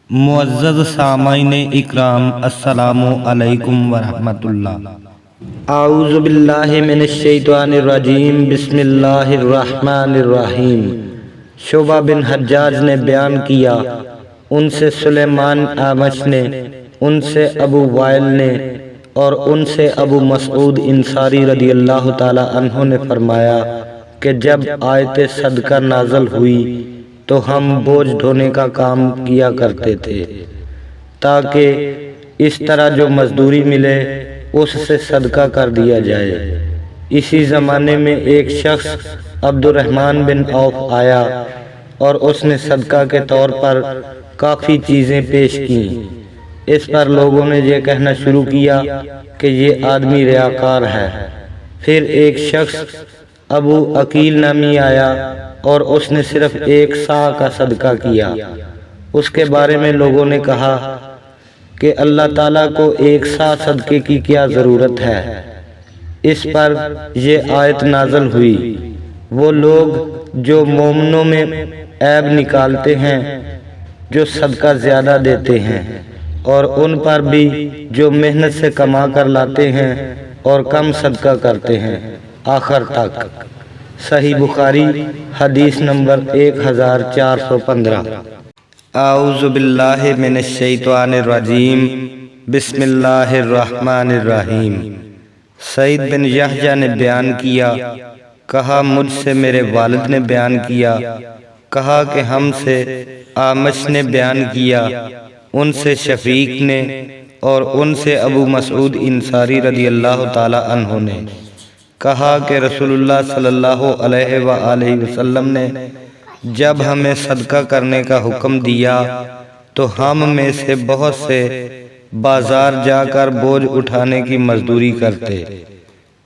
معزز سامعین اکرام، السلام علیکم ورحمۃ اللہ۔ اعوذ باللہ من الشیطان الرجیم، بسم اللہ الرحمن الرحیم۔ شعبہ بن حجاج نے بیان کیا، ان سے سلیمان اعمش نے، ان سے ابو وائل نے اور ان سے ابو مسعود انصاری رضی اللہ تعالی عنہ نے فرمایا کہ جب آیت صدقہ نازل ہوئی تو ہم بوجھ ڈھونے کا کام کیا کرتے تھے تاکہ اس طرح جو مزدوری ملے اس سے صدقہ کر دیا جائے۔ اسی زمانے میں ایک شخص عبد الرحمن بن عوف آیا اور اس نے صدقہ کے طور پر کافی چیزیں پیش کیں۔ اس پر لوگوں نے یہ کہنا شروع کیا کہ یہ آدمی ریاکار ہے۔ پھر ایک شخص ابو عقیل نامی آیا اور اس نے صرف 1 صاع کا صدقہ کیا۔ اس کے بارے میں لوگوں نے کہا کہ اللہ تعالیٰ کو 1 صاع صدقے کی کیا ضرورت ہے؟ اس پر یہ آیت نازل ہوئی، وہ لوگ جو مومنوں میں عیب نکالتے ہیں، جو صدقہ زیادہ دیتے ہیں، اور ان پر بھی جو محنت سے کما کر لاتے ہیں اور کم صدقہ کرتے ہیں، آخر تک۔ صحیح بخاری حدیث نمبر 1415۔ اعوذ باللہ من الشیطان الرجیم، بسم اللہ الرحمن الرحیم۔ سعید بن یحییٰ نے بیان کیا، کہا مجھ سے میرے والد نے بیان کیا، کہا کہ ہم سے اعمش نے بیان کیا، ان سے شفیق نے اور ان سے ابو مسعود انصاری رضی اللہ تعالی عنہ نے کہا کہ رسول اللہ صلی اللہ علیہ وآلہ وسلم نے جب ہمیں صدقہ کرنے کا حکم دیا تو ہم میں سے بہت سے بازار جا کر بوجھ اٹھانے کی مزدوری کرتے،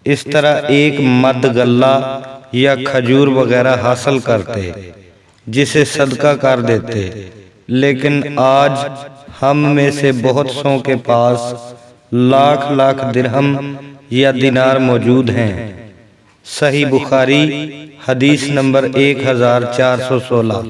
اس طرح ایک مد غلہ یا کھجور وغیرہ حاصل کرتے جسے صدقہ کر دیتے۔ لیکن آج ہم میں سے بہت سوں کے پاس لاکھ درہم یا دینار موجود ہیں۔ صحیح بخاری حدیث نمبر 1416۔